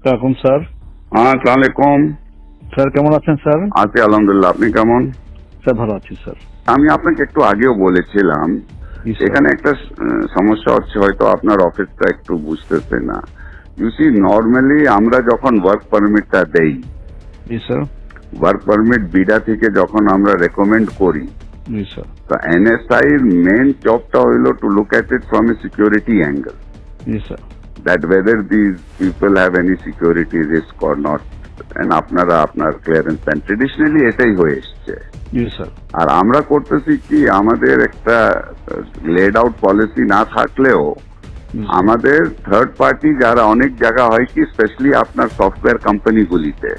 আসসালাম স্যার। আসসালামু আলাইকুম। স্যার কেমন আছেন স্যার? আছি আলহামদুলিল্লাহ, আপনি কেমন? স্যার ভালো আছি স্যার। আমি আপনাকে একটু আগেও বলেছিলাম জি স্যার। এখানে একটা সমস্যা হচ্ছে, হয়তো আপনার অফিসটা একটু বুঝতেছে না। ইউ সি, নর্মালি আমরা যখন ওয়ার্ক পারমিটটা দেই, জি স্যার। ওয়ার্ক পারমিট বিডা থেকে যখন আমরা রেকমেন্ড করি, জি স্যার। তো এনএসআই এর মেন জবটা হইলো to look at it from a security angle, G sir. that whether these people have any security risk or not, and আপনারা আপনার ক্লিয়ারেন্স পান। ট্রেডিশনালি এটাই হয়ে এসছে। জি স্যার। আর আমরা করতেছি কি, আমাদের একটা লেড আউট পলিসি না থাকলেও আমাদের থার্ড পার্টি যারা অনেক জায়গা হয় কি, স্পেশালি আপনার সফটওয়্যার কোম্পানিগুলিতে,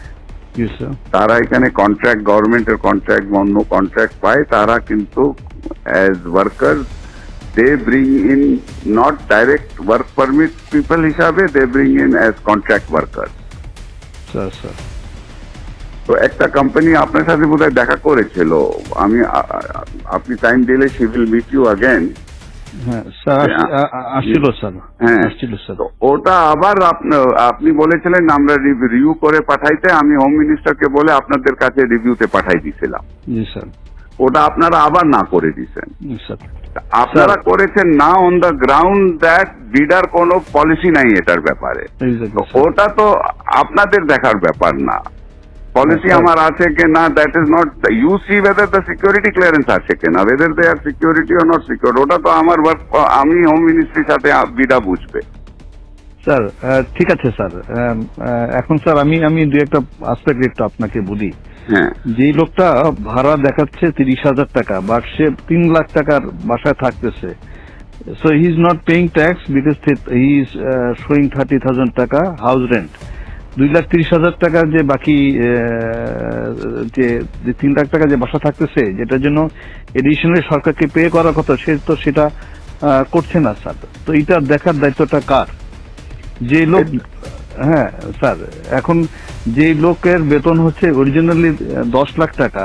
জি স্যার। তারা এখানে কন্ট্রাক্ট, গভর্নমেন্টের কন্ট্রাক্ট, অন্য কন্ট্রাক্ট পায়, তারা কিন্তু as worker they bring in not direct work permit people হিসাবে, they bring in as contract workers. Sir sir. তো একটা কোম্পানি আপনার সাথে বোধহয় দেখা করেছিল, আমি আপনি টাইম দিলে she will meet you again. হ্যাঁ স্যার, আসছিল স্যার। হ্যাঁ, আসছিল স্যার। তো ওটা আবার আপনি বলেছিলেন আমরা রিভিউ করে পাঠাইতে, আমি হোম মিনিস্টারকে বলে আপনাদের কাছে রিভিউতে পাঠাই দিয়েছিলাম। জি স্যার। ওটা আপনারা আবার না করে দিয়েছেন। জি স্যার। আপনারা করেছেন না অন দ্য গ্রাউন্ড দ্যাট বিডার কোনো পলিসি নাই এটার ব্যাপারে। ওটা তো আপনাদের দেখার ব্যাপার না, পলিসি আমার আছে কিনা, that is not, you see whether the security clearance আছে কিনা, whether they are security or not secure, ওটা তো আমার ওয়ার্ক, আমি হোম মিনিস্ট্রির সাথে বিডা বুঝবে। স্যার ঠিক আছে স্যার। এখন স্যার আমি দু একটা আসপেক্ট একটু আপনাকে বলি। হ্যাঁ, যে লোকটা ভাড়া দেখাচ্ছে 30,000 টাকা, বাট সে 3 লাখ টাকার বাসায় থাকতেছে, so he is not paying tax because he is showing 30,000 টাকা হাউস রেন্ট। 2,30,000 টাকার যে বাকি যে 3 লাখ টাকা যে বাসা থাকতেছে, যেটার জন্য এডিশনালি সরকারকে পে করার কথা, সে তো সেটা করছে না স্যার। তো এটা দেখার দায়িত্বটা কার? যে লোক, হ্যাঁ স্যার, এখন যে লোকের বেতন হচ্ছে অরিজিনালি 10 লাখ টাকা,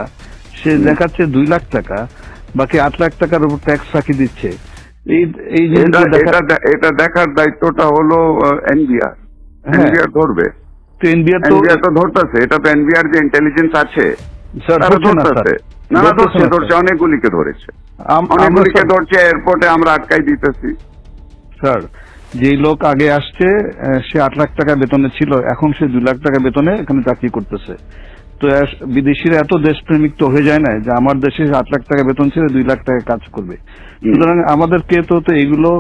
সে দেখাচ্ছে 2 লাখ টাকা, বাকি 8 লাখ টাকার উপর ট্যাক্স ফাঁকি দিচ্ছে। এটা দেখার দায়িত্বটা হলো এনবিআর। এনবিআর ধরবে, এনবিআর তো ধরতেছে, এটা তো এনবিআর যে ইন্টেলিজেন্স আছে তারা ধরতেছে। না ধরছে, অনেকগুলিকে ধরেছে, অনেকগুলিকে ধরছে, এয়ারপোর্টে আমরা আটকাই দিতেছি। স্যার, যে লোক আগে আসছে সে 8 লাখ টাকা বেতনে ছিল, এখন সে 2 লাখ টাকা বেতনে এখানে চাকরি করতেছে। তো বিদেশিরা এত দেশপ্রেমিক তো হয়ে যায় না যে আমার দেশে 8 লাখ টাকা বেতন ছিল 2 লাখ টাকা কাজ করবে। সুতরাং আমাদেরকে তো এগুলো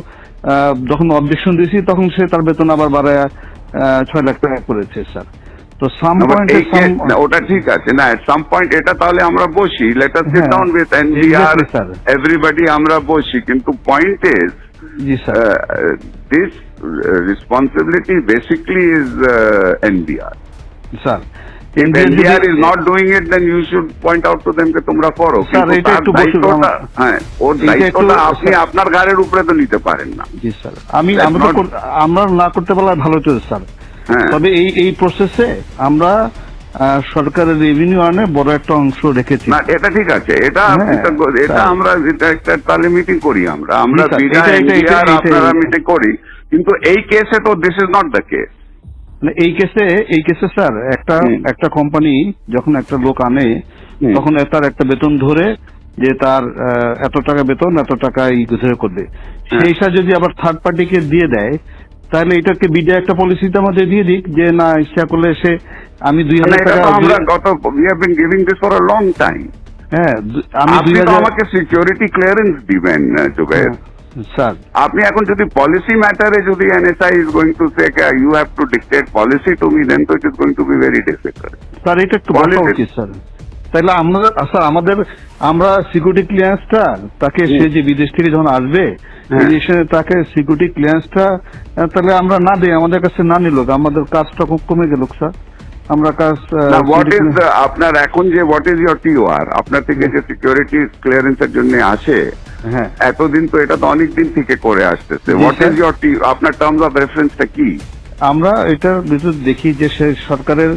যখন অবজেকশন দিয়েছি, তখন সে তার বেতন আবার বাড়ায় 6 লাখ টাকা করেছে স্যার। তো সাম পয়েন্ট ওটা ঠিক আছে না, এট সাম পয়েন্ট এটা তাহলে আমরা বসি, let us sit down with NBR, everybody আমরা বসি, কিন্তু point is this responsibility basically is NBR. Sir, if NBR is not doing it, then you should point out to them that তোমরা করো। Sir এটা একটু হ্যাঁ, ওর দায়িত্বটা আপনি আপনার ঘাড়ের উপরে তো নিতে পারেন না। জি স্যার, আমরা না করতে পারলে ভালো হতো স্যার। তবে এই প্রসেসে আমরা সরকারের রেভিনিউ আনে বড় একটা অংশ রেখেছি। না, এটা ঠিক আছে, এটা আমরা একটা তাহলে মিটিং করি, আমরা আপনারা মিটিং করি, কিন্তু এই কেসে তো this is not the case. এই কেসে স্যার একটা কোম্পানি যখন একটা লোক আনে, তখন তার একটা বেতন ধরে যে তার এত টাকা বেতন, এত টাকা ধরে করবে, সেই হিসাবে যদি আবার থার্ড পার্টিকে দিয়ে দেয়, তাহলে এটাকে বিডা একটা পলিসিতে আমাদের দিয়ে দিক যে না, ইচ্ছা করলে সে আমি 2,000 টাকা, আমরা we have been giving this for a long time. হ্যাঁ, আমি আমাকে সিকিউরিটি ক্লিয়ারেন্স দিবেন জুবের স্যার। আপনি এখন যদি পলিসি ম্যাটারে যদি NSI is going to say you have to dictate policy to me, then তো it is going to be very difficult sir. এটা একটু বলা উচিত স্যার। তাহলে আমরা সিকিউরিটি ক্লিয়ারেন্সটা তাকে, সে যে বিদেশ থেকে যখন আসবে তাকে সিকিউরিটি ক্লিয়ারেন্সটা তাহলে আমরা না দিই, আমাদের কাছে না নিল, আমাদের কাজটা খুব কমে গেল স্যার। আমরা কাজ আপনার এখন যে হোয়াট ইজ ইয়োর টিওআর, আপনার থেকে যে সিকিউরিটি ক্লিয়ারেন্সের জন্য আসে, হ্যাঁ, এতদিন তো এটা তো অনেক দিন থেকে করে আসতেছে। হোয়াট ইজ ইয়োর আপনার টার্মস অফ রেফারেন্সটা কি? আমরা এটার ভিতর দেখি যে সে সরকারের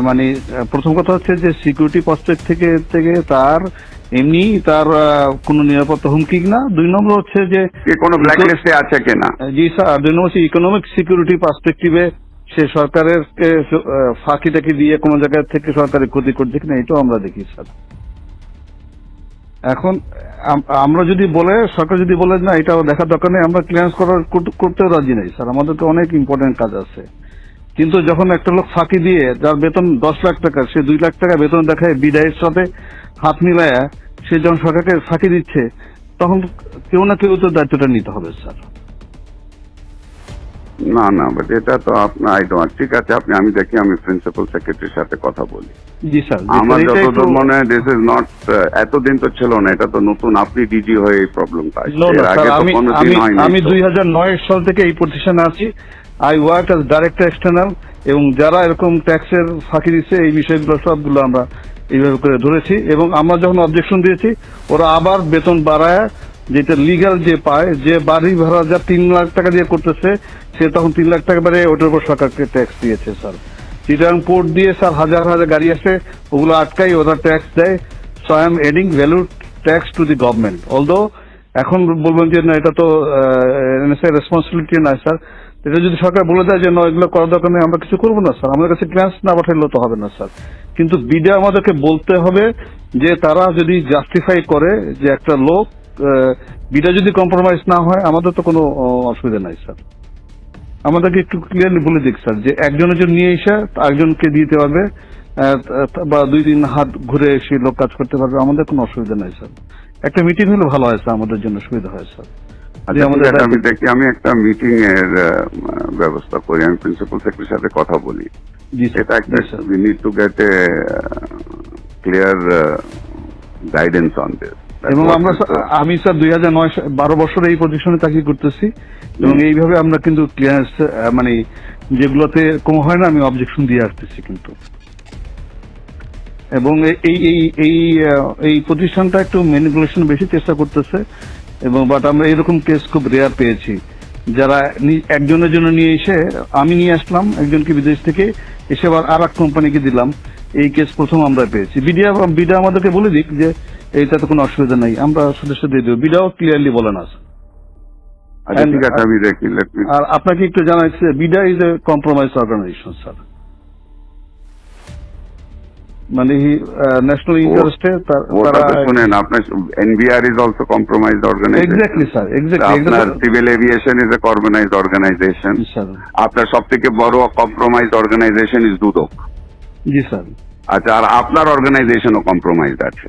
মানে প্রথম কথা হচ্ছে যে সিকিউরিটি পার্সপেক্টিভ থেকে তার এমনি তার কোনো নিরাপত্তা হুমকি না। 2 নম্বর হচ্ছে যে কোনো ব্ল্যাকলিস্টে আছে কিনা। জি স্যার। 2 নম্বর হচ্ছে ইকোনমিক সিকিউরিটি পার্সপেক্টিভে সে সরকারের ফাঁকিটাকে দিয়ে কোনো জায়গা থেকে সরকারের ক্ষতি করছে কিনা এটাও আমরা দেখি স্যার। এখন আমরা যদি বলে সরকার যদি বলে না এটা দেখার দরকার নেই, আমরা ক্লিয়ারেন্স করতেও রাজি নেই স্যার, আমাদেরকে অনেক ইম্পর্টেন্ট কাজ আছে। কিন্তু যখন একটা লোক ফাঁকি দিয়ে যার বেতন 10 লাখ টাকা, সে 2 লাখ টাকা বেতন দেখায় বিদায়ের সাথে হাত মিলায়া সে যখন সরকারকে ফাঁকি দিচ্ছে, তখন কেউ না কেউ তো দায়িত্বটা নিতে হবে স্যার। না না, বাট এটা তো আপনার ঠিক আছে, আমি দেখি, আমি প্রিন্সিপাল সেক্রেটারির সাথে কথা বলি। জি স্যার, আমার যতদূর মনে হয় দিস ইজ নট, এতদিন তো ছিল না, এটা তো নতুন, আপনি ডিজি হয়ে এই প্রবলেমটা আমি 2009 সাল থেকে এই প্রতিষ্ঠানে আছি। I work as director external, এবং যারা এরকম ট্যাক্সের ফাঁকি দিচ্ছে এই বিষয়গুলো সবগুলো আমরা এইভাবে করে ধরেছি, এবং আমরা যখন অবজেকশন দিয়েছি ওরা আবার বেতন বাড়ায়, যেটা লিগাল যে পায়, যে বাড়ি ভাড়া যা 3 লাখ টাকা দিয়ে করতেছে সে তখন 3 লাখ টাকা বাড়ে ওটার উপর সরকারকে ট্যাক্স দিয়েছে স্যার। চিটাগাং পোর্ট দিয়ে স্যার হাজার হাজার গাড়ি আসে, ওগুলো আটকাই ওরা ট্যাক্স দেয়। So I am adding value tax to the government. Although এখন বলবেন যে না এটা তো রেসপন্সিবিলিটি নয় স্যার, এটা যদি সরকার বলে দেয় যে না এগুলো করার দরকার নেই, আমরা কিছু করবো না স্যার, আমাদের কাছে ক্লিয়ারেন্স না পাঠাইলেও তো হবে না স্যার। কিন্তু বিডা আমাদেরকে বলতে হবে যে তারা যদি জাস্টিফাই করে যে একটা লোক বিডা যদি কম্প্রোমাইজ না হয় আমাদের তো কোনো অসুবিধা নাই স্যার। আমাদেরকে একটু ক্লিয়ারলি বলে দিক স্যার যে একজনের জন্য নিয়ে এসে আরেকজনকে দিতে পারবে, বা 2-3 হাত ঘুরে এসে লোক কাজ করতে পারবে, আমাদের কোনো অসুবিধা নাই স্যার। একটা মিটিং হলে ভালো হয় স্যার, আমাদের জন্য সুবিধা হয় স্যার। আমি দেখি, আমি একটা মিটিং এর ব্যবস্থা করি, আমি প্রিন্সিপাল সেক্রেটারির সাথে কথা বলি। এটা একটা we need to get A clear guidance on this. এবং আমি স্যার 2009-12 বছরে এই পজিশনে চাকরি করতেছি, এবং এইভাবে আমরা কিন্তু ক্লিয়ারেন্স মানে যেগুলোতে কম হয় না আমি অবজেকশন দিয়ে আসতেছি কিন্তু। এবং এই প্রতিষ্ঠানটা একটু ম্যানিপুলেশন বেশি চেষ্টা করতেছে, এবং বাট আমরা এরকম কেস খুব রেয়ার পেয়েছি যারা একজনের জন্য নিয়ে এসে, আমি নিয়ে আসলাম একজনকে বিদেশ থেকে, এসে আবার আর এক কোম্পানিকে দিলাম, এই কেস প্রথম আমরা পেয়েছি। বিডা আমাদেরকে বলে দিক যে এইটাতে কোনো অসুবিধা নাই, আমরা সদস্য দিয়ে দেবো, বিডাও ক্লিয়ারলি বলে না। ঠিক আছে, আমি দেখি। আর আপনাকে একটু জানাচ্ছি, BIDA is a compromise organization sir, মানে ন্যাশনাল ইন্টারেস্টে শুনেন, আপনার NBR is also compromised organization. Exactly sir, আপনার civil aviation is a organized organization. আপনার সব থেকে বড় কম্প্রোমাইজড অর্গানাইজেশন ইজ দুদক। জি স্যার। আচ্ছা, আর আপনার অর্গানাইজেশনও কম্প্রোমাইজড আছে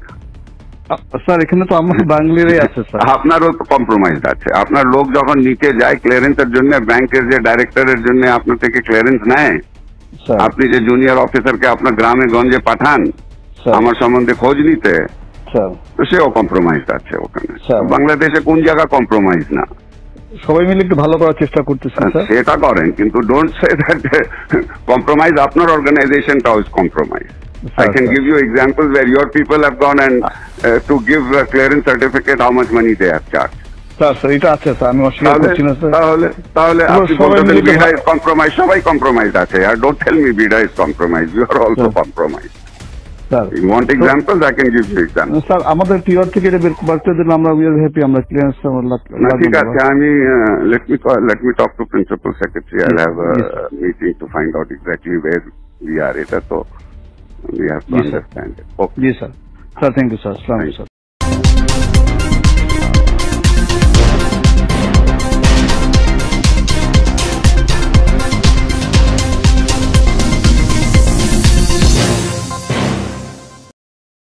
স্যার? এখানে তো আমার বাংলারই আছে স্যার। আপনারও কম্প্রোমাইজড আছে। আপনার লোক যখন নিতে যায় ক্লিয়ারেন্সের জন্য, ব্যাংকের যে ডাইরেক্টরের জন্য আপনার থেকে ক্লিয়ারেন্স নেয়, আপনি যে জুনিয়র অফিসারকে আপনার গ্রামে গঞ্জে পাঠান আমার সম্বন্ধে খোঁজ নিতে, তো সেও কম্প্রোমাইজড আছে ওখানে। বাংলাদেশে কোন জায়গা কম্প্রোমাইজ না? সবাই মিলে একটু ভালো করার চেষ্টা করতেছে, সেটা করেন, কিন্তু ডোন্ট সে দ্যাট কম্প্রোমাইজ আপনার অর্গানাইজেশনটাও is compromise. I can give you examples where your people have gone and to give a clearance certificate, how much money they have charged. Sir এটা আছে স্যার, আমি অস্বীকার করছি না স্যার। তাহলে আপনি বলতেন বিডা ইজ কম্প্রোমাইজ, সবাই কম্প্রোমাইজ আছে। আর don't tell me BIDA is compromise, you are also compromise. Sir you want examples, I can give you example. Sir আমাদের টিআর থেকে এটা বের করতে দিলে আমরা উই আর হ্যাপি, আমরা ক্লিয়ারেন্স ঠিক আছে। আমি let me talk to principal secretary. I'll have a meeting to find out exactly where we are. এটা তো we have to understand it. Yes sir. Sir, thank you sir. Assalamu alaikum sir.